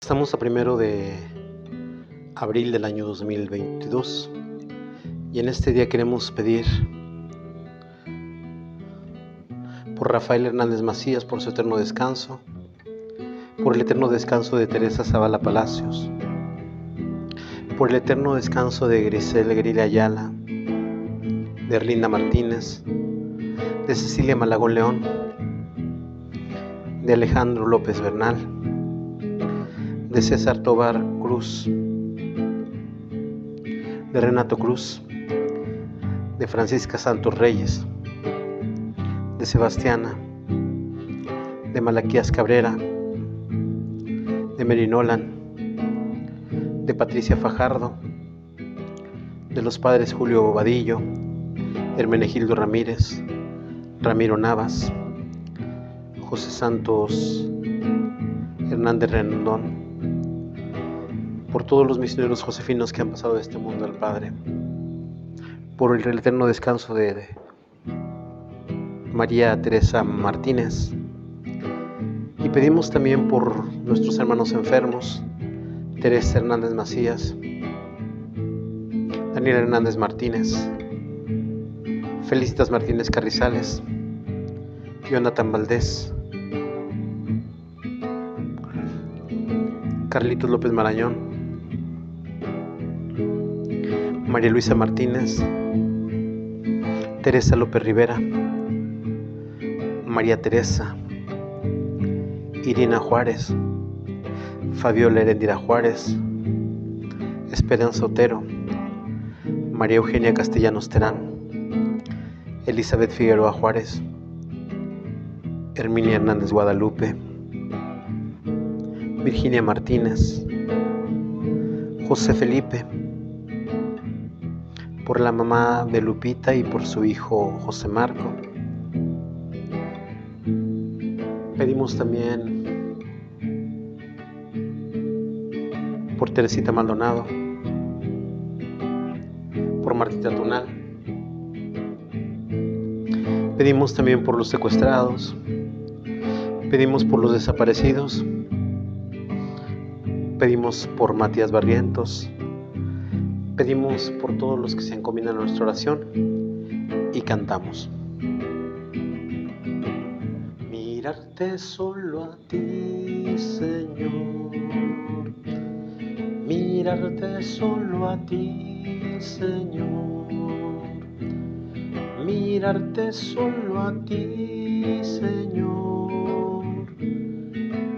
Estamos a 1 de abril del año 2022 y en este día queremos pedir por Rafael Hernández Macías, por su eterno descanso, por el eterno descanso de Teresa Zavala Palacios, por el eterno descanso de Grisel Grille Ayala, de Erlinda Martínez, de Cecilia Malagón León, de Alejandro López Bernal, de César Tobar Cruz, de Renato Cruz, de Francisca Santos Reyes, de Sebastiana, de Malaquías Cabrera, de Mary Nolan, de Patricia Fajardo, de los padres Julio Bobadillo, Hermenegildo Ramírez, Ramiro Navas, José Santos Hernández Rendón, por todos los misioneros josefinos que han pasado de este mundo al Padre, por el eterno descanso de María Teresa Martínez, y pedimos también por nuestros hermanos enfermos, Teresa Hernández Macías, Daniel Hernández Martínez, Felicitas Martínez Carrizales, Jonathan Valdés, Carlitos López Marañón, María Luisa Martínez, Teresa López Rivera, María Teresa, Irina Juárez, Fabiola Herendira Juárez, Esperanza Otero, María Eugenia Castellanos Terán, Elizabeth Figueroa Juárez, Herminia Hernández Guadalupe, Virginia Martínez, José Felipe, por la mamá de Lupita y por su hijo José Marco. Pedimos también por Teresita Maldonado, por Martita Tonal. Pedimos también por los secuestrados, pedimos por los desaparecidos, pedimos por Matías Barrientos, pedimos por todos los que se encomiendan a nuestra oración y cantamos. Mirarte solo a ti, Señor, mirarte solo a ti, Señor, mirarte solo a ti, Señor,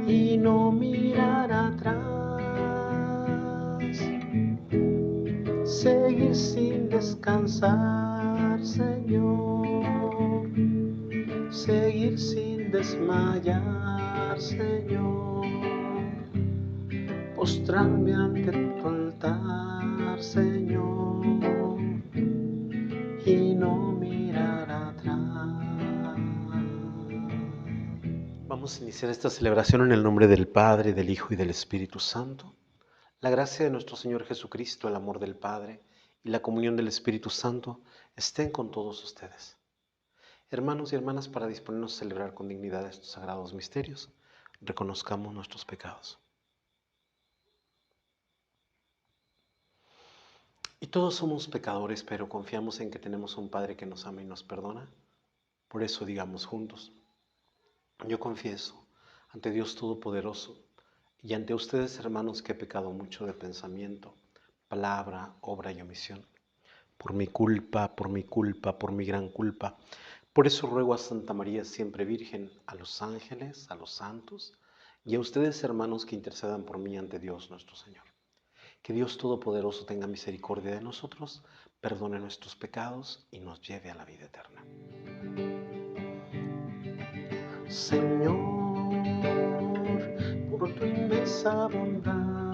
y no mirar atrás, seguir sin descansar, Señor, seguir sin desmayar, Señor, postrarme ante tu altar, Señor, y no mirar atrás. Vamos a iniciar esta celebración en el nombre del Padre, del Hijo y del Espíritu Santo. La gracia de nuestro Señor Jesucristo, el amor del Padre y la comunión del Espíritu Santo estén con todos ustedes. Hermanos y hermanas, para disponernos a celebrar con dignidad estos sagrados misterios, reconozcamos nuestros pecados. Y todos somos pecadores, pero confiamos en que tenemos un Padre que nos ama y nos perdona. Por eso digamos juntos: yo confieso ante Dios Todopoderoso y ante ustedes, hermanos, que he pecado mucho de pensamiento, palabra, obra y omisión. Por mi culpa, por mi gran culpa. Por eso ruego a Santa María, siempre Virgen, a los ángeles, a los santos y a ustedes, hermanos, que intercedan por mí ante Dios nuestro Señor. Que Dios Todopoderoso tenga misericordia de nosotros, perdone nuestros pecados y nos lleve a la vida eterna. Señor, por tu inmensa bondad,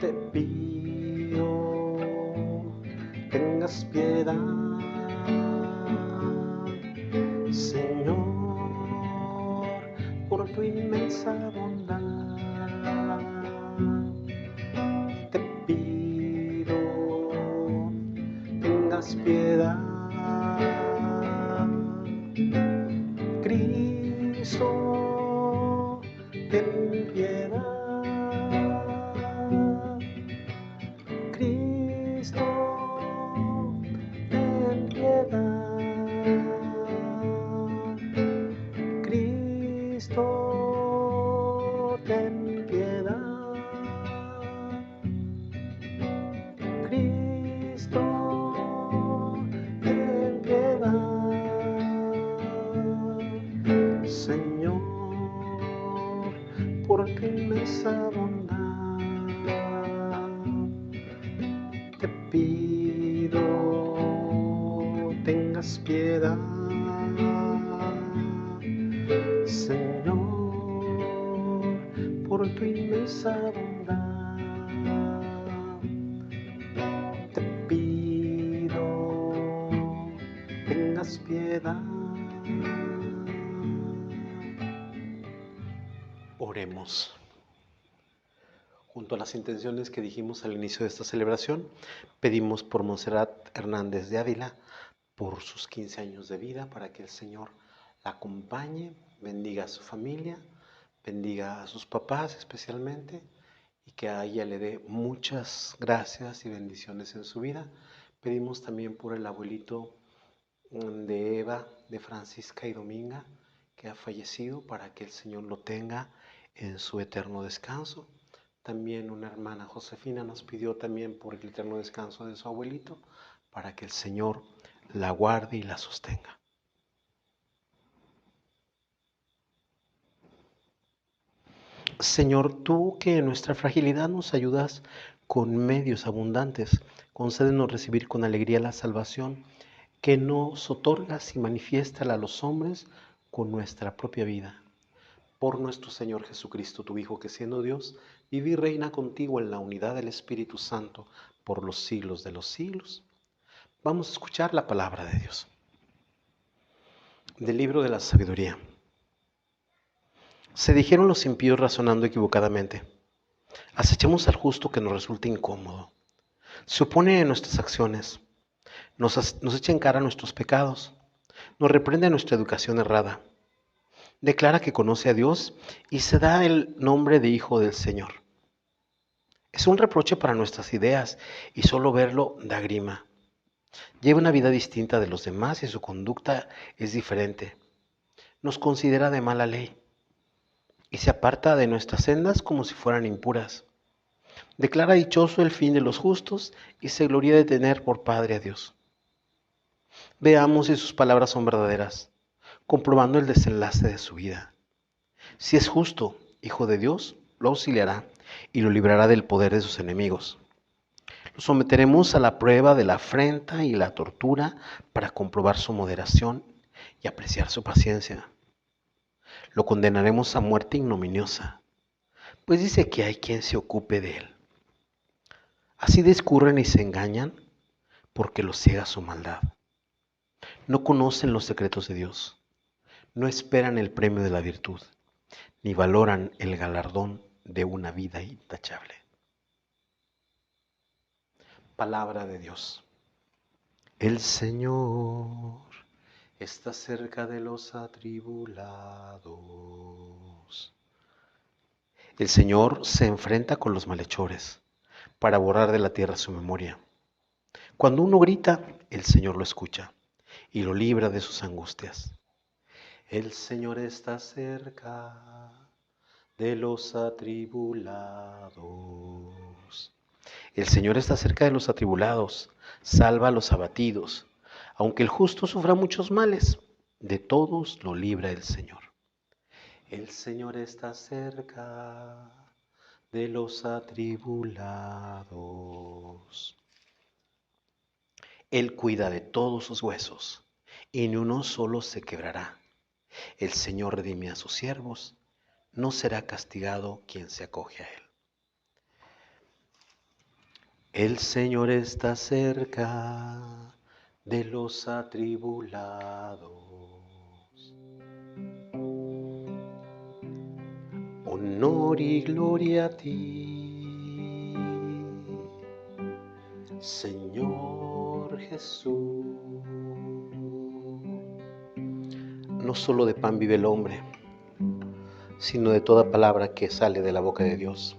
te pido, tengas piedad. Señor, por tu inmensa bondad, te pido, tengas piedad. Cristo, inmensa bondad, te pido tengas piedad, Señor, por tu inmensa bondad, te pido tengas piedad. Oremos. Junto a las intenciones que dijimos al inicio de esta celebración, pedimos por Montserrat Hernández de Ávila, por sus 15 años de vida, para que el Señor la acompañe, bendiga a su familia, bendiga a sus papás especialmente, y que a ella le dé muchas gracias y bendiciones en su vida. Pedimos también por el abuelito de Eva, de Francisca y Dominga, que ha fallecido, para que el Señor lo tenga en su eterno descanso. También una hermana Josefina nos pidió también por el eterno descanso de su abuelito, para que el Señor la guarde y la sostenga. Señor, tú que en nuestra fragilidad nos ayudas con medios abundantes, concédenos recibir con alegría la salvación que nos otorgas y manifiéstala a los hombres con nuestra propia vida. Por nuestro Señor Jesucristo, tu Hijo, que siendo Dios, vive y reina contigo en la unidad del Espíritu Santo por los siglos de los siglos. Vamos a escuchar la palabra de Dios. Del libro de la sabiduría. Se dijeron los impíos razonando equivocadamente: acechemos al justo que nos resulta incómodo. Se opone a nuestras acciones, nos echa en cara nuestros pecados, nos reprende nuestra educación errada. Declara que conoce a Dios y se da el nombre de Hijo del Señor. Es un reproche para nuestras ideas y solo verlo da grima. Lleva una vida distinta de los demás y su conducta es diferente. Nos considera de mala ley y se aparta de nuestras sendas como si fueran impuras. Declara dichoso el fin de los justos y se gloria de tener por Padre a Dios. Veamos si sus palabras son verdaderas, comprobando el desenlace de su vida. Si es justo, Hijo de Dios, lo auxiliará y lo librará del poder de sus enemigos. Lo someteremos a la prueba de la afrenta y la tortura para comprobar su moderación y apreciar su paciencia. Lo condenaremos a muerte ignominiosa, pues dice que hay quien se ocupe de él. Así discurren y se engañan porque los ciega su maldad. No conocen los secretos de Dios, no esperan el premio de la virtud, ni valoran el galardón de una vida intachable. Palabra de Dios. El Señor está cerca de los atribulados. El Señor se enfrenta con los malhechores para borrar de la tierra su memoria. Cuando uno grita, el Señor lo escucha y lo libra de sus angustias. El Señor está cerca de los atribulados. El Señor está cerca de los atribulados, salva a los abatidos. Aunque el justo sufra muchos males, de todos lo libra el Señor. El Señor está cerca de los atribulados. Él cuida de todos sus huesos, y ni uno solo se quebrará. El Señor redime a sus siervos, no será castigado quien se acoge a Él. El Señor está cerca de los atribulados. Honor y gloria a ti, Señor Jesús. No solo de pan vive el hombre, sino de toda palabra que sale de la boca de Dios.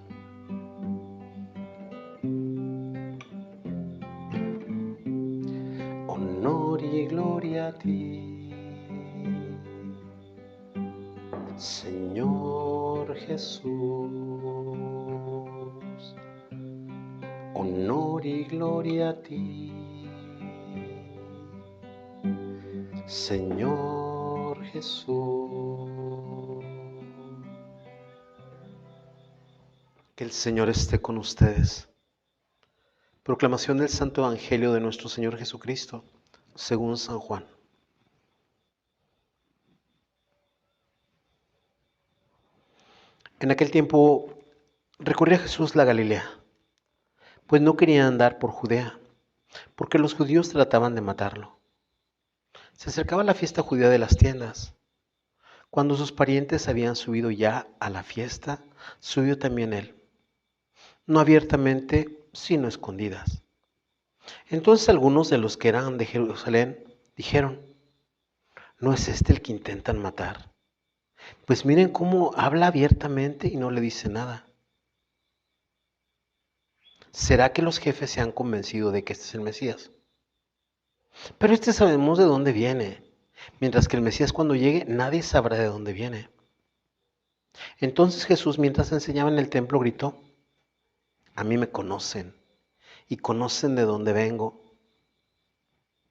Honor y gloria a ti, Señor Jesús. Honor y gloria a ti, Señor Jesús. Que el Señor esté con ustedes. Proclamación del Santo Evangelio de nuestro Señor Jesucristo, según San Juan. En aquel tiempo recorría Jesús la Galilea, pues no quería andar por Judea, porque los judíos trataban de matarlo. Se acercaba la fiesta judía de las tiendas. Cuando sus parientes habían subido ya a la fiesta, subió también él, no abiertamente, sino a escondidas. Entonces algunos de los que eran de Jerusalén dijeron: ¿no es este el que intentan matar? Pues miren cómo habla abiertamente y no le dice nada. ¿Será que los jefes se han convencido de que este es el Mesías? Pero este sabemos de dónde viene, mientras que el Mesías cuando llegue nadie sabrá de dónde viene. Entonces Jesús, mientras enseñaba en el templo, gritó: a mí me conocen y conocen de dónde vengo.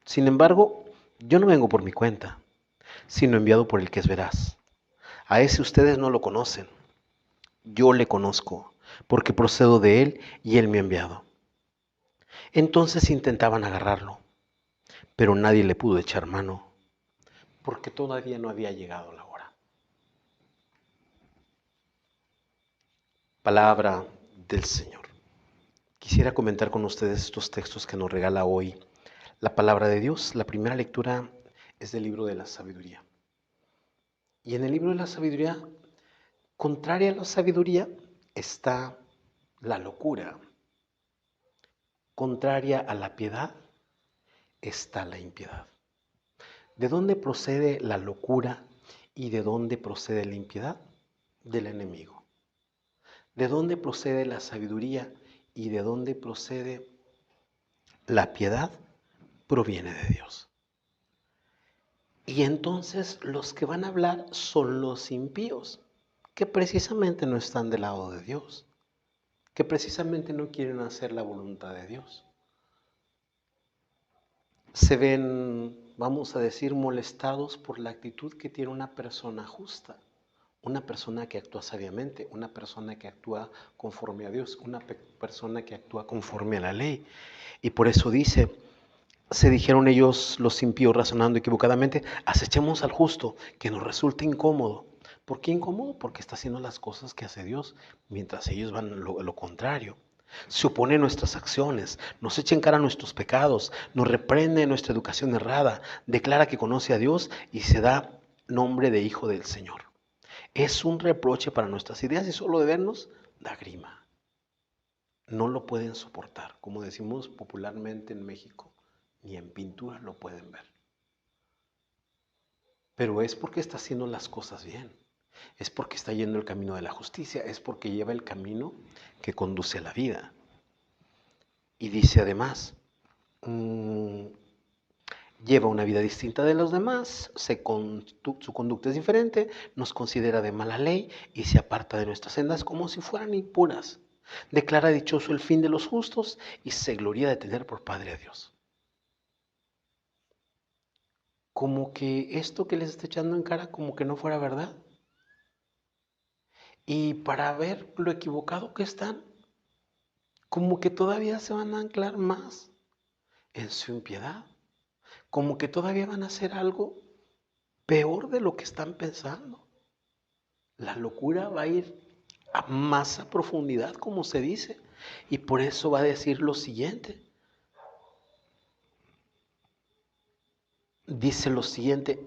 Sin embargo, yo no vengo por mi cuenta, sino enviado por el que es veraz. A ese ustedes no lo conocen. Yo le conozco, porque procedo de él y él me ha enviado. Entonces intentaban agarrarlo, pero nadie le pudo echar mano, porque todavía no había llegado la hora. Palabra del Señor. Quisiera comentar con ustedes estos textos que nos regala hoy la palabra de Dios. La primera lectura es del libro de la sabiduría. Y en el libro de la sabiduría, contraria a la sabiduría, está la locura. Contraria a la piedad está la impiedad. ¿De dónde procede la locura y de dónde procede la impiedad? Del enemigo. ¿De dónde procede la sabiduría y de dónde procede la piedad? Proviene de Dios. Y entonces los que van a hablar son los impíos, que precisamente no están del lado de Dios, que precisamente no quieren hacer la voluntad de Dios. Se ven, vamos a decir, molestados por la actitud que tiene una persona justa, una persona que actúa sabiamente, una persona que actúa conforme a Dios, una persona que actúa conforme a la ley. Y por eso dice: se dijeron ellos, los impíos, razonando equivocadamente, acechemos al justo, que nos resulta incómodo. ¿Por qué incómodo? Porque está haciendo las cosas que hace Dios, mientras ellos van lo contrario. Se opone a nuestras acciones, nos echa en cara nuestros pecados, nos reprende nuestra educación errada, declara que conoce a Dios y se da nombre de hijo del Señor. Es un reproche para nuestras ideas y solo de vernos da grima. No lo pueden soportar, como decimos popularmente en México, ni en pintura lo pueden ver. Pero es porque está haciendo las cosas bien, es porque está yendo el camino de la justicia, es porque lleva el camino que conduce a la vida. Y dice además, lleva una vida distinta de los demás, su conducta es diferente, nos considera de mala ley y se aparta de nuestras sendas como si fueran impuras. Declara dichoso el fin de los justos y se gloria de tener por Padre a Dios. Como que esto que les está echando en cara como que no fuera verdad. Y para ver lo equivocado que están, como que todavía se van a anclar más en su impiedad. Como que todavía van a hacer algo peor de lo que están pensando. La locura va a ir a más a profundidad, como se dice. Y por eso va a decir lo siguiente. Dice lo siguiente.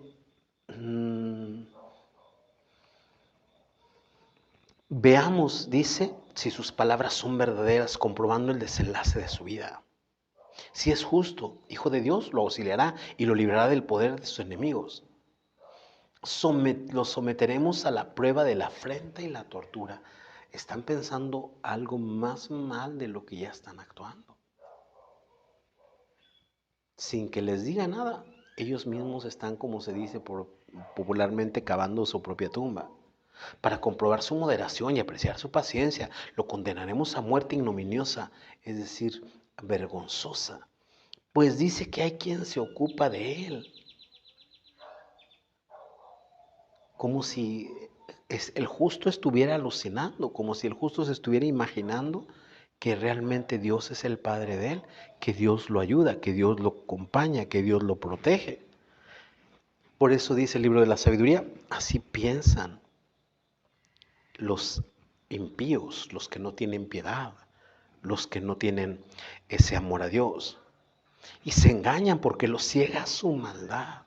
Veamos, dice, si sus palabras son verdaderas, comprobando el desenlace de su vida. Si es justo, hijo de Dios, lo auxiliará y lo librará del poder de sus enemigos. Lo someteremos a la prueba de la afrenta y la tortura. Están pensando algo más mal de lo que ya están actuando. Sin que les diga nada, ellos mismos están, como se dice popularmente, cavando su propia tumba. Para comprobar su moderación y apreciar su paciencia, lo condenaremos a muerte ignominiosa, es decir, vergonzosa, pues dice que hay quien se ocupa de él. Como si el justo estuviera alucinando, como si el justo se estuviera imaginando que realmente Dios es el Padre de él, que Dios lo ayuda, que Dios lo acompaña, que Dios lo protege. Por eso dice el libro de la sabiduría, así piensan los impíos, los que no tienen piedad, los que no tienen ese amor a Dios. Y se engañan porque los ciega su maldad.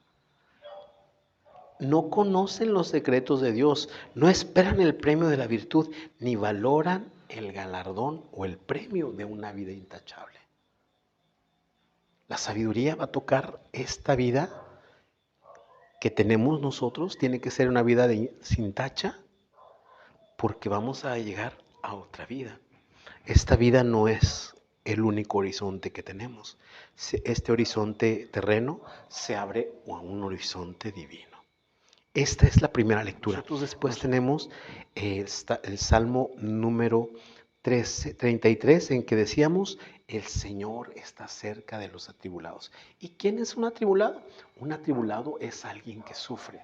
No conocen los secretos de Dios, no esperan el premio de la virtud, ni valoran el galardón o el premio de una vida intachable. La sabiduría va a tocar esta vida que tenemos nosotros, tiene que ser una vida sin tacha, porque vamos a llegar a otra vida. Esta vida no es el único horizonte que tenemos. Este horizonte terreno se abre a un horizonte divino. Esta es la primera lectura. Nosotros después tenemos el Salmo número 33, en que decíamos, el Señor está cerca de los atribulados. ¿Y quién es un atribulado? Un atribulado es alguien que sufre.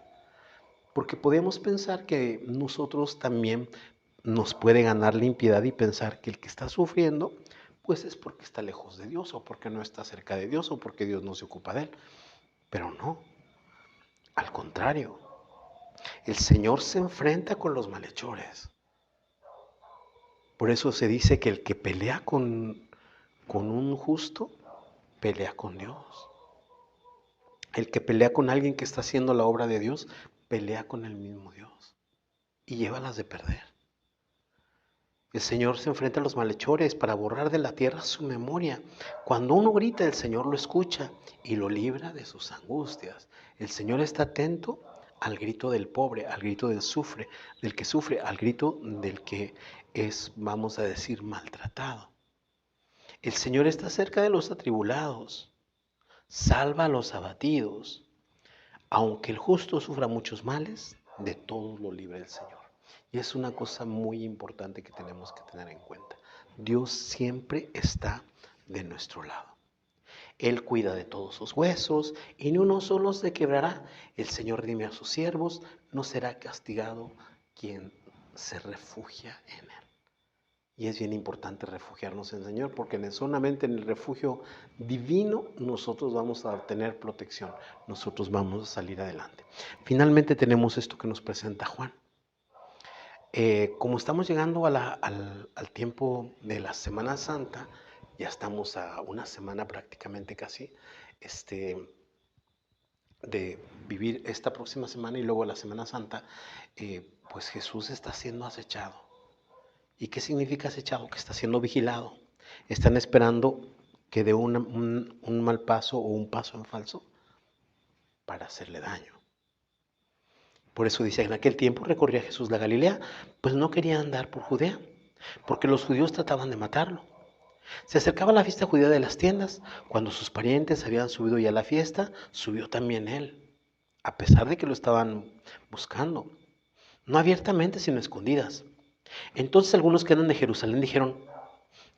Porque podemos pensar que nosotros también nos puede ganar la impiedad y pensar que el que está sufriendo, pues es porque está lejos de Dios, o porque no está cerca de Dios, o porque Dios no se ocupa de él. Pero no, al contrario. El Señor se enfrenta con los malhechores. Por eso se dice que el que pelea con un justo, pelea con Dios. El que pelea con alguien que está haciendo la obra de Dios, pelea con el mismo Dios. Y llévalas de perder. El Señor se enfrenta a los malhechores para borrar de la tierra su memoria. Cuando uno grita, el Señor lo escucha y lo libra de sus angustias. El Señor está atento al grito del pobre, al grito del que sufre, al grito del que es, vamos a decir, maltratado. El Señor está cerca de los atribulados, salva a los abatidos. Aunque el justo sufra muchos males, de todos lo libra el Señor. Y es una cosa muy importante que tenemos que tener en cuenta. Dios siempre está de nuestro lado. Él cuida de todos sus huesos y ni uno solo se quebrará. El Señor redime a sus siervos, no será castigado quien se refugia en Él. Y es bien importante refugiarnos en el Señor, porque solamente en el refugio divino nosotros vamos a obtener protección, nosotros vamos a salir adelante. Finalmente tenemos esto que nos presenta Juan. Como estamos llegando al tiempo de la Semana Santa, ya estamos a una semana prácticamente casi, de vivir esta próxima semana y luego la Semana Santa, pues Jesús está siendo acechado. ¿Y qué significa acechado? Que está siendo vigilado. Están esperando que dé un mal paso o un paso en falso para hacerle daño. Por eso dice, en aquel tiempo recorría Jesús la Galilea, pues no quería andar por Judea, porque los judíos trataban de matarlo. Se acercaba la fiesta judía de las tiendas. Cuando sus parientes habían subido ya a la fiesta, subió también él, a pesar de que lo estaban buscando. No abiertamente, sino escondidas. Entonces algunos que eran de Jerusalén dijeron,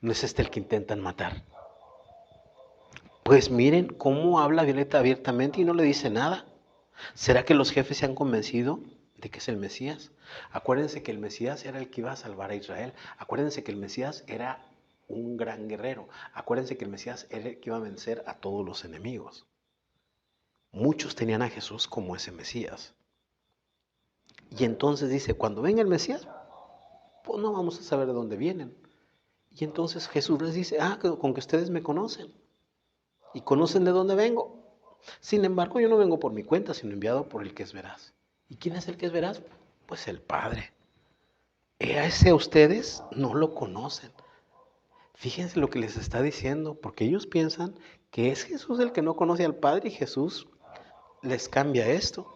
¿no es este el que intentan matar? Pues miren cómo habla Violeta abiertamente y no le dice nada. ¿Será que los jefes se han convencido de que es el Mesías? Acuérdense que el Mesías era el que iba a salvar a Israel. Acuérdense que el Mesías era un gran guerrero. Acuérdense que el Mesías era el que iba a vencer a todos los enemigos. Muchos tenían a Jesús como ese Mesías. Y entonces dice, cuando venga el Mesías, pues no vamos a saber de dónde vienen. Y entonces Jesús les dice, con que ustedes me conocen y conocen de dónde vengo. Sin embargo, yo no vengo por mi cuenta, sino enviado por el que es veraz. ¿Y quién es el que es veraz? Pues el Padre. A ese ustedes no lo conocen. Fíjense lo que les está diciendo, porque ellos piensan que es Jesús el que no conoce al Padre y Jesús les cambia esto.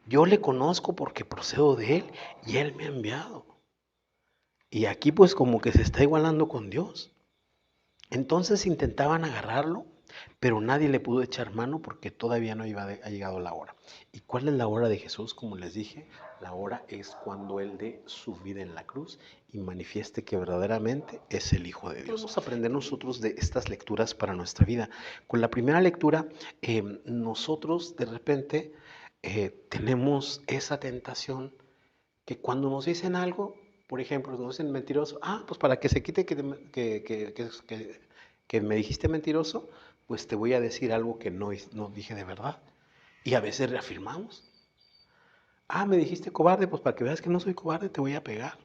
Yo le conozco porque procedo de Él y Él me ha enviado. Y aquí pues como que se está igualando con Dios. Entonces intentaban agarrarlo, pero nadie le pudo echar mano porque todavía no ha llegado la hora. ¿Y cuál es la hora de Jesús? Como les dije, la hora es cuando Él dé su vida en la cruz y manifieste que verdaderamente es el Hijo de Dios. Vamos a aprender nosotros de estas lecturas para nuestra vida. Con la primera lectura, nosotros de repente tenemos esa tentación que cuando nos dicen algo, por ejemplo, nos dicen mentiroso, pues para que se quite que me dijiste mentiroso, pues te voy a decir algo que no dije de verdad. Y a veces reafirmamos. Me dijiste cobarde, pues para que veas que no soy cobarde, te voy a pegar.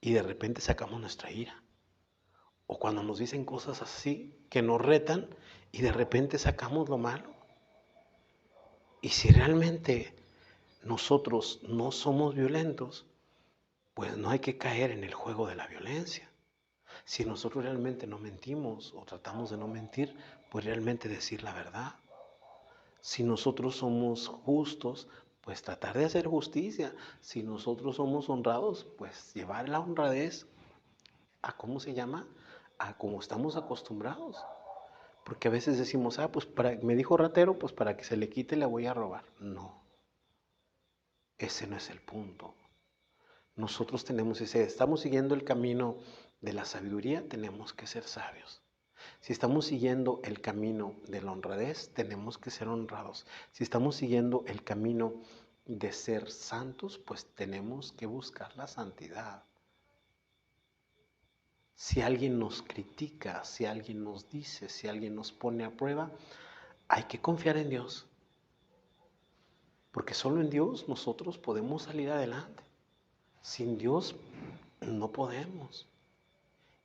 Y de repente sacamos nuestra ira. O cuando nos dicen cosas así que nos retan y de repente sacamos lo malo. Y si realmente nosotros no somos violentos, pues no hay que caer en el juego de la violencia. Si nosotros realmente no mentimos o tratamos de no mentir, pues realmente decir la verdad. Si nosotros somos justos, pues tratar de hacer justicia. Si nosotros somos honrados, pues llevar la honradez a cómo se llama, a cómo estamos acostumbrados. Porque a veces decimos, pues me dijo ratero, pues para que se le quite le voy a robar. No, ese no es el punto. Nosotros estamos siguiendo el camino de la sabiduría, tenemos que ser sabios. Si estamos siguiendo el camino de la honradez, tenemos que ser honrados. Si estamos siguiendo el camino de ser santos, pues tenemos que buscar la santidad. Si alguien nos critica, si alguien nos dice, si alguien nos pone a prueba, hay que confiar en Dios. Porque solo en Dios nosotros podemos salir adelante. Sin Dios no podemos.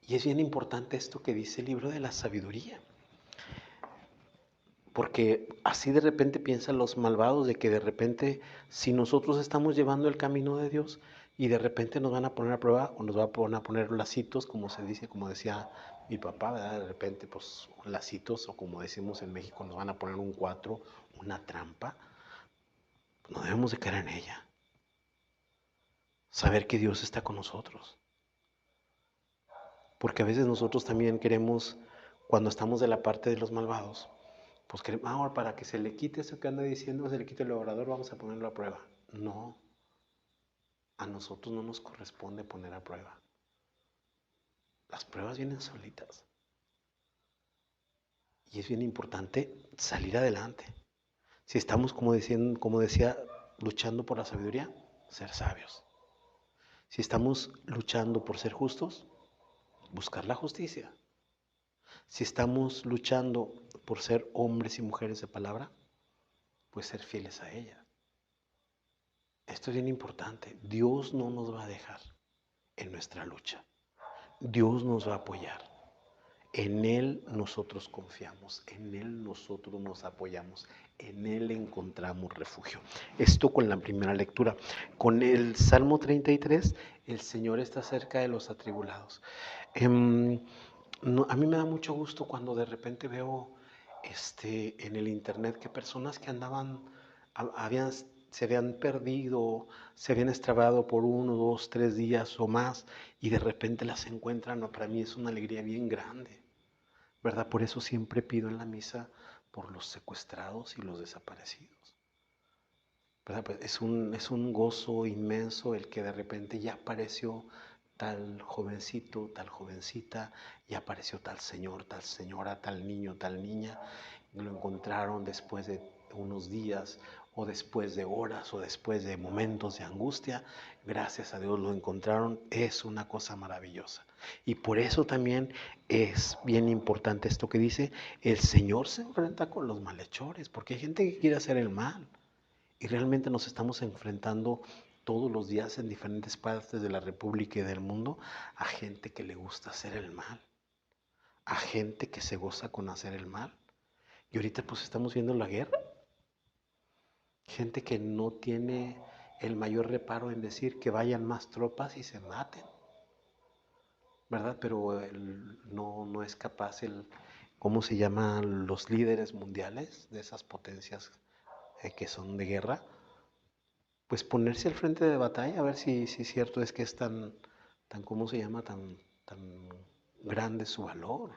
Y es bien importante esto que dice el libro de la sabiduría. Porque así de repente piensan los malvados de que de repente si nosotros estamos llevando el camino de Dios y de repente nos van a poner a prueba o nos van a poner lacitos, como se dice, como decía mi papá, ¿verdad? De repente pues lacitos o como decimos en México nos van a poner un 4, una trampa. Pues no debemos de caer en ella. Saber que Dios está con nosotros. Porque a veces nosotros también queremos, cuando estamos de la parte de los malvados, pues queremos, ahora para que se le quite eso que anda diciendo, se le quite el orador, vamos a ponerlo a prueba. No, a nosotros no nos corresponde poner a prueba. Las pruebas vienen solitas. Y es bien importante salir adelante. Si estamos, como decía, luchando por la sabiduría, ser sabios. Si estamos luchando por ser justos, buscar la justicia. Si estamos luchando por ser hombres y mujeres de palabra, pues ser fieles a ella. Esto es bien importante. Dios no nos va a dejar en nuestra lucha. Dios nos va a apoyar. En Él nosotros confiamos, en Él nosotros nos apoyamos, en Él encontramos refugio. Esto con la primera lectura. Con el Salmo 33, el Señor está cerca de los atribulados. A mí me da mucho gusto cuando de repente veo en el internet que personas que andaban, se habían perdido, se habían extravado por 1, 2, 3 días o más y de repente las encuentran. Para mí es una alegría bien grande, ¿verdad? Por eso siempre pido en la misa por los secuestrados y los desaparecidos, ¿verdad? Pues es un gozo inmenso el que de repente ya apareció tal jovencito, tal jovencita, ya apareció tal señor, tal señora, tal niño, tal niña, y lo encontraron después de unos días o después de horas o después de momentos de angustia. Gracias a Dios lo encontraron. Es una cosa maravillosa. Y por eso también es bien importante esto que dice, el Señor se enfrenta con los malhechores, porque hay gente que quiere hacer el mal. Y realmente nos estamos enfrentando todos los días en diferentes partes de la República y del mundo a gente que le gusta hacer el mal, a gente que se goza con hacer el mal. Y ahorita pues estamos viendo la guerra. Gente que no tiene el mayor reparo en decir que vayan más tropas y se maten, ¿verdad? Pero no es capaz ¿cómo se llaman los líderes mundiales de esas potencias que son de guerra? Pues ponerse al frente de batalla, a ver si cierto es que es ¿cómo se llama? Tan grande su valor.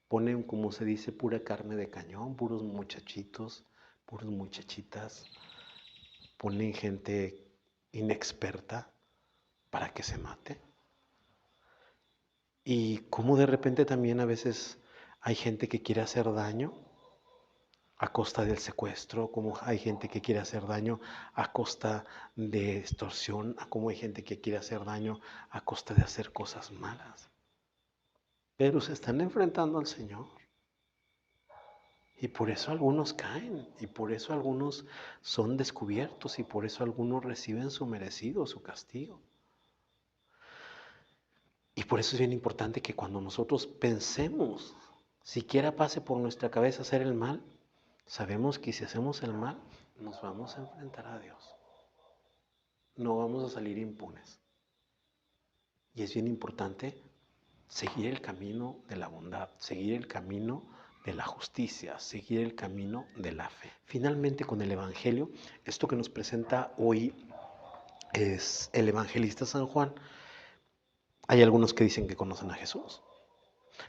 Ponen, como se dice, pura carne de cañón, puros muchachitos, puras muchachitas. Ponen gente inexperta para que se mate. Y como de repente también a veces hay gente que quiere hacer daño a costa del secuestro, como hay gente que quiere hacer daño a costa de extorsión, a como hay gente que quiere hacer daño a costa de hacer cosas malas. Pero se están enfrentando al Señor. Y por eso algunos caen, y por eso algunos son descubiertos, y por eso algunos reciben su merecido, su castigo. Y por eso es bien importante que cuando nosotros pensemos, siquiera pase por nuestra cabeza hacer el mal, sabemos que si hacemos el mal, nos vamos a enfrentar a Dios. No vamos a salir impunes. Y es bien importante seguir el camino de la bondad, seguir el camino de la justicia, seguir el camino de la fe. Finalmente, con el Evangelio, esto que nos presenta hoy es el evangelista San Juan. Hay algunos que dicen que conocen a Jesús.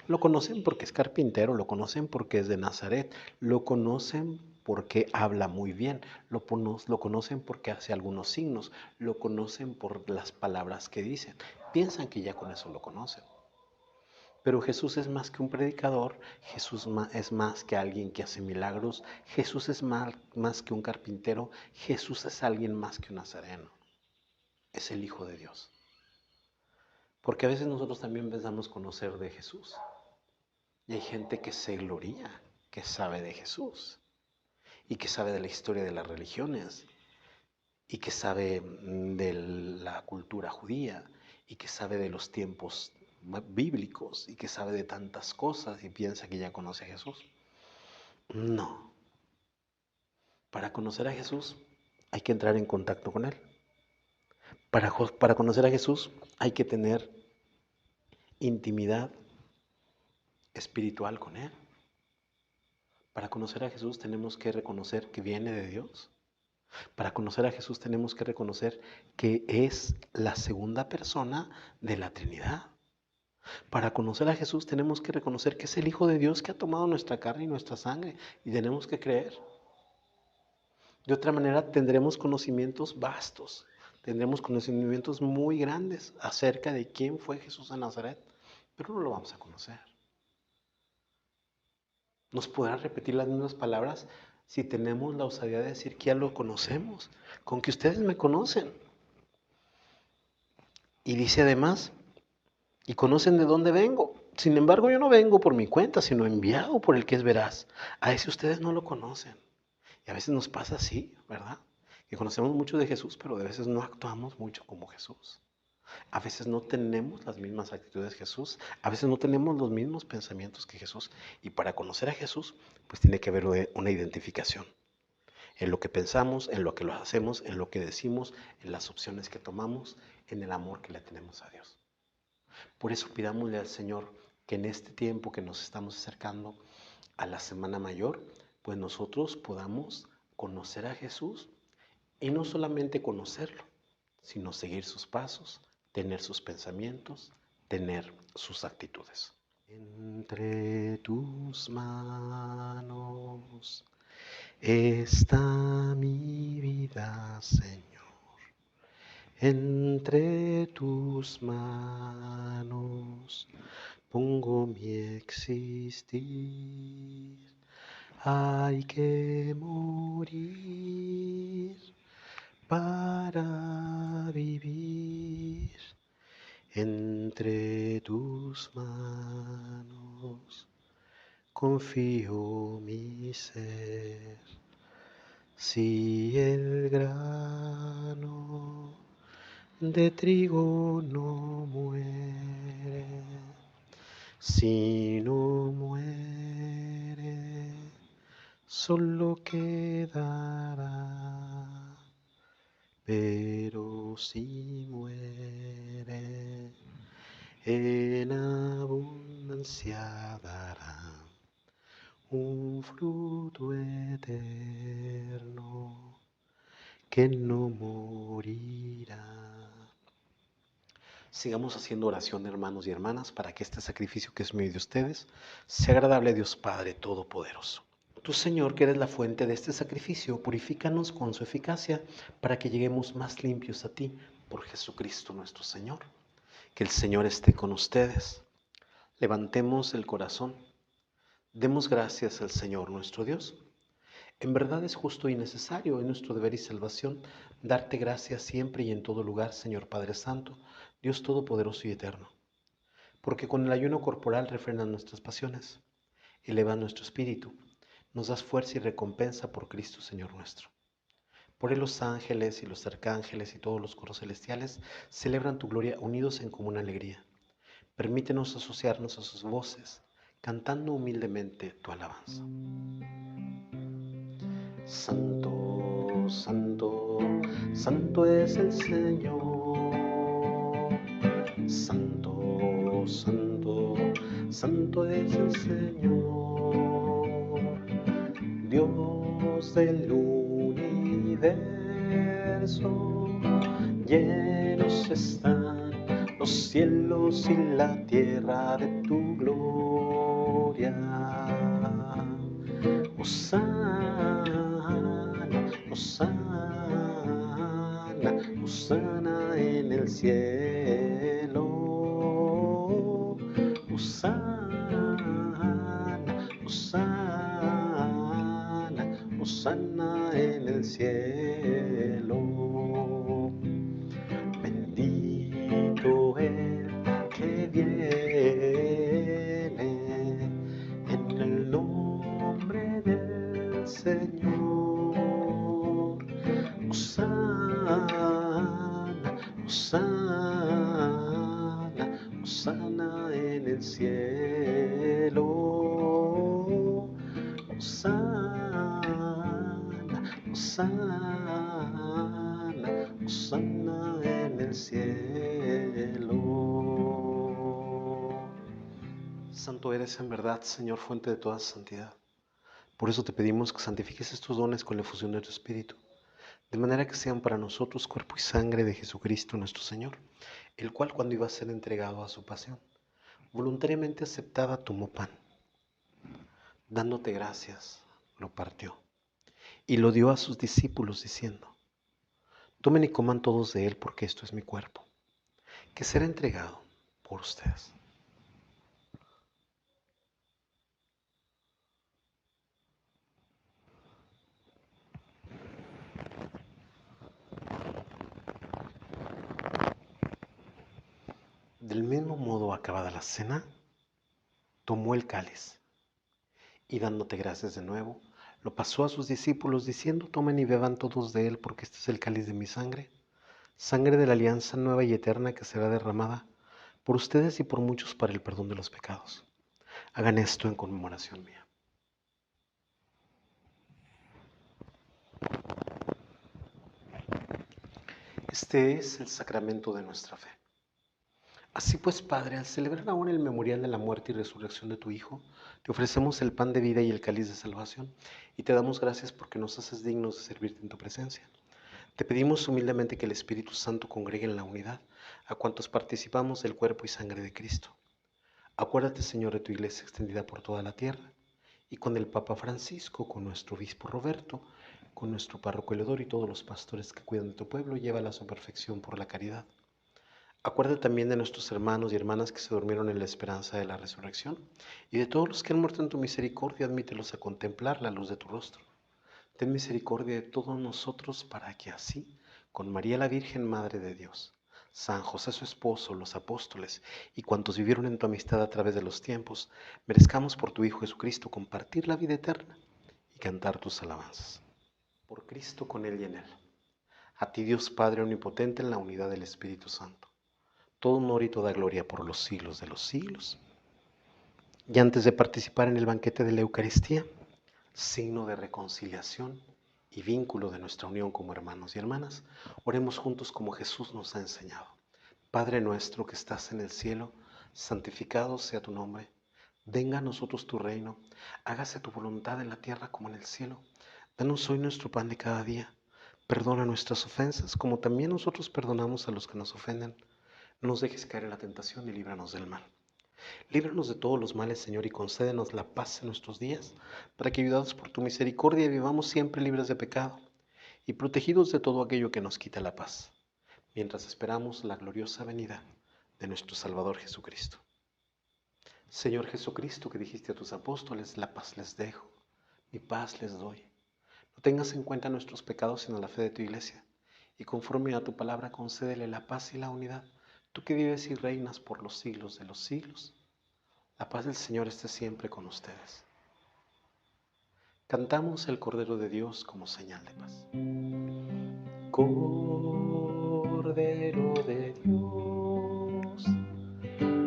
Lo conocen porque es carpintero, lo conocen porque es de Nazaret, lo conocen porque habla muy bien, lo conocen porque hace algunos signos, lo conocen por las palabras que dicen. Piensan que ya con eso lo conocen. Pero Jesús es más que un predicador, Jesús es más que alguien que hace milagros, Jesús es más que un carpintero, Jesús es alguien más que un nazareno. Es el Hijo de Dios. Porque a veces nosotros también pensamos conocer de Jesús. Y hay gente que se gloria, que sabe de Jesús y que sabe de la historia de las religiones y que sabe de la cultura judía y que sabe de los tiempos bíblicos y que sabe de tantas cosas y piensa que ya conoce a Jesús. No. Para conocer a Jesús hay que entrar en contacto con Él. Para conocer a Jesús hay que tener intimidad espiritual con Él. Para conocer a Jesús tenemos que reconocer que viene de Dios. Para conocer a Jesús tenemos que reconocer que es la segunda persona de la Trinidad. Para conocer a Jesús tenemos que reconocer que es el Hijo de Dios que ha tomado nuestra carne y nuestra sangre y tenemos que creer. De otra manera tendremos conocimientos vastos, tendremos conocimientos muy grandes acerca de quién fue Jesús de Nazaret, pero no lo vamos a conocer. Nos podrán repetir las mismas palabras si tenemos la osadía de decir que ya lo conocemos, con que ustedes me conocen. Y dice además, y conocen de dónde vengo. Sin embargo, yo no vengo por mi cuenta, sino enviado por el que es veraz. A ese ustedes no lo conocen. Y a veces nos pasa así, ¿verdad? Que conocemos mucho de Jesús, pero de veces no actuamos mucho como Jesús. A veces no tenemos las mismas actitudes que Jesús. A veces no tenemos los mismos pensamientos que Jesús. Y para conocer a Jesús, pues tiene que haber una identificación. En lo que pensamos, en lo que lo hacemos, en lo que decimos, en las opciones que tomamos, en el amor que le tenemos a Dios. Por eso pidámosle al Señor que en este tiempo que nos estamos acercando a la Semana Mayor, pues nosotros podamos conocer a Jesús y no solamente conocerlo, sino seguir sus pasos, tener sus pensamientos, tener sus actitudes. Entre tus manos está mi vida, Señor. Entre tus manos pongo mi existir. Hay que morir para vivir. Entre tus manos confío mi ser. Si el grano de trigo no muere, si no muere, solo quedará, pero si muere, en abundancia dará un fruto eterno que no morirá. Sigamos haciendo oración, hermanos y hermanas, para que este sacrificio que es mío de ustedes sea agradable a Dios Padre Todopoderoso. Tú, Señor, que eres la fuente de este sacrificio, purifícanos con su eficacia para que lleguemos más limpios a ti por Jesucristo nuestro Señor. Que el Señor esté con ustedes. Levantemos el corazón. Demos gracias al Señor nuestro Dios. En verdad es justo y necesario, es nuestro deber y salvación, darte gracias siempre y en todo lugar, Señor Padre Santo, Dios Todopoderoso y Eterno, porque con el ayuno corporal refrenan nuestras pasiones, elevan nuestro espíritu, nos das fuerza y recompensa por Cristo Señor nuestro. Por él los ángeles y los arcángeles y todos los coros celestiales celebran tu gloria unidos en común alegría. Permítenos asociarnos a sus voces, cantando humildemente tu alabanza. Santo, santo, santo es el Señor. Santo, santo, santo es el Señor. Dios del universo, llenos están los cielos y la tierra de tu gloria. Hosana, Hosana, Hosana en el cielo. Hosana, Hosana, Hosana en el cielo. Bendito el que viene en el nombre del Señor. Hosana, Hosana, Hosana en el cielo. Hosana, Hosana, Hosana en el cielo. Santo eres en verdad, Señor, fuente de toda santidad. Por eso te pedimos que santifiques estos dones con la efusión de tu Espíritu, de manera que sean para nosotros cuerpo y sangre de Jesucristo nuestro Señor, el cual cuando iba a ser entregado a su pasión, voluntariamente aceptada tomó pan. Dándote gracias, lo partió y lo dio a sus discípulos diciendo: tomen y coman todos de él, porque esto es mi cuerpo, que será entregado por ustedes. Del mismo modo, acabada la cena, tomó el cáliz y dándote gracias de nuevo, lo pasó a sus discípulos diciendo: tomen y beban todos de él, porque este es el cáliz de mi sangre, sangre de la alianza nueva y eterna que será derramada por ustedes y por muchos para el perdón de los pecados. Hagan esto en conmemoración mía. Este es el sacramento de nuestra fe. Así pues, Padre, al celebrar ahora el memorial de la muerte y resurrección de tu Hijo, te ofrecemos el pan de vida y el cáliz de salvación, y te damos gracias porque nos haces dignos de servirte en tu presencia. Te pedimos humildemente que el Espíritu Santo congregue en la unidad a cuantos participamos del cuerpo y sangre de Cristo. Acuérdate, Señor, de tu iglesia extendida por toda la tierra, y con el Papa Francisco, con nuestro obispo Roberto, con nuestro párroco Eleodoro y todos los pastores que cuidan de tu pueblo, llévala a su perfección por la caridad. Acuérdate también de nuestros hermanos y hermanas que se durmieron en la esperanza de la resurrección, y de todos los que han muerto en tu misericordia, admítelos a contemplar la luz de tu rostro. Ten misericordia de todos nosotros, para que así, con María la Virgen, Madre de Dios, San José su esposo, los apóstoles y cuantos vivieron en tu amistad a través de los tiempos, merezcamos por tu Hijo Jesucristo compartir la vida eterna y cantar tus alabanzas. Por Cristo, con Él y en Él. A ti, Dios Padre omnipotente, en la unidad del Espíritu Santo, todo honor y toda gloria por los siglos de los siglos. Y antes de participar en el banquete de la Eucaristía, signo de reconciliación y vínculo de nuestra unión como hermanos y hermanas, oremos juntos como Jesús nos ha enseñado. Padre nuestro que estás en el cielo, santificado sea tu nombre. Venga a nosotros tu reino, hágase tu voluntad en la tierra como en el cielo. Danos hoy nuestro pan de cada día. Perdona nuestras ofensas, como también nosotros perdonamos a los que nos ofenden. No nos dejes caer en la tentación y líbranos del mal. Líbranos de todos los males, Señor, y concédenos la paz en nuestros días, para que, ayudados por tu misericordia, vivamos siempre libres de pecado y protegidos de todo aquello que nos quita la paz, mientras esperamos la gloriosa venida de nuestro Salvador Jesucristo. Señor Jesucristo, que dijiste a tus apóstoles: la paz les dejo, mi paz les doy. No tengas en cuenta nuestros pecados, sino la fe de tu iglesia. Y conforme a tu palabra, concédele la paz y la unidad. Tú que vives y reinas por los siglos de los siglos. La paz del Señor esté siempre con ustedes. Cantamos el Cordero de Dios como señal de paz. Cordero de Dios,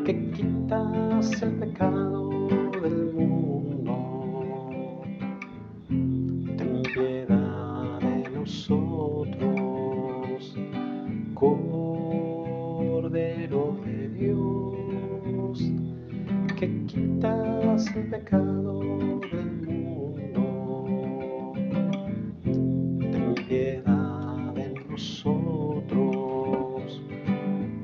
que quitas el pecado del mundo, ten piedad de nosotros. Cordero de Dios, que quitas el pecado del mundo, ten piedad de nosotros.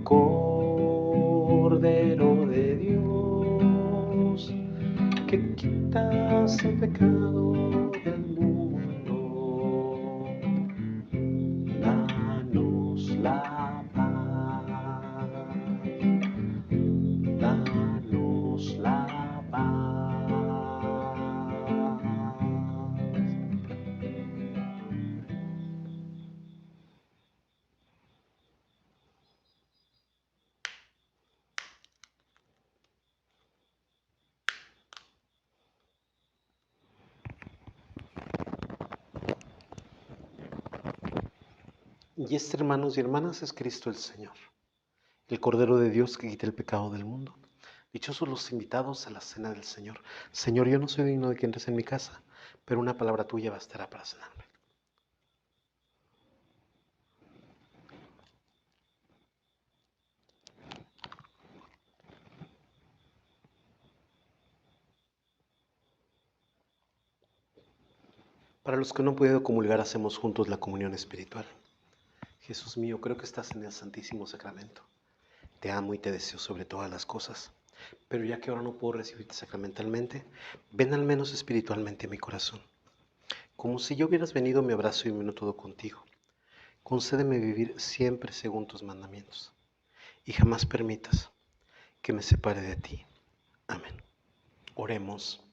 Cordero de Dios, que quitas el pecado del mundo, danos la paz, danos la paz. Y este, hermanos y hermanas, es Cristo el Señor, el Cordero de Dios que quita el pecado del mundo. Dichosos los invitados a la cena del Señor. Señor, yo no soy digno de que entres en mi casa, pero una palabra tuya bastará para sanarme. Para los que no han podido comulgar, hacemos juntos la comunión espiritual. Jesús mío, creo que estás en el Santísimo Sacramento. Te amo y te deseo sobre todas las cosas. Pero ya que ahora no puedo recibirte sacramentalmente, ven al menos espiritualmente a mi corazón. Como si yo hubieras venido, me abrazo y me uno todo contigo. Concédeme vivir siempre según tus mandamientos. Y jamás permitas que me separe de ti. Amén. Oremos.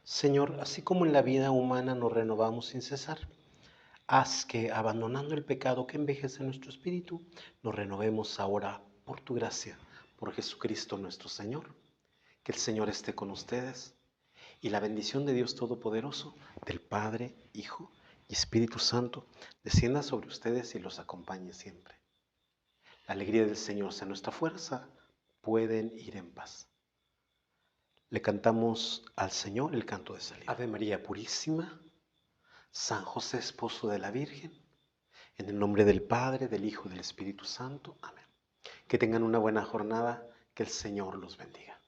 Señor, así como en la vida humana nos renovamos sin cesar, haz que, abandonando el pecado que envejece nuestro espíritu, nos renovemos ahora por tu gracia, por Jesucristo nuestro Señor. Que el Señor esté con ustedes y la bendición de Dios Todopoderoso, del Padre, Hijo y Espíritu Santo, descienda sobre ustedes y los acompañe siempre. La alegría del Señor sea nuestra fuerza. Pueden ir en paz. Le cantamos al Señor el canto de salida. Ave María Purísima, San José, esposo de la Virgen, en el nombre del Padre, del Hijo y del Espíritu Santo. Amén. Que tengan una buena jornada, que el Señor los bendiga.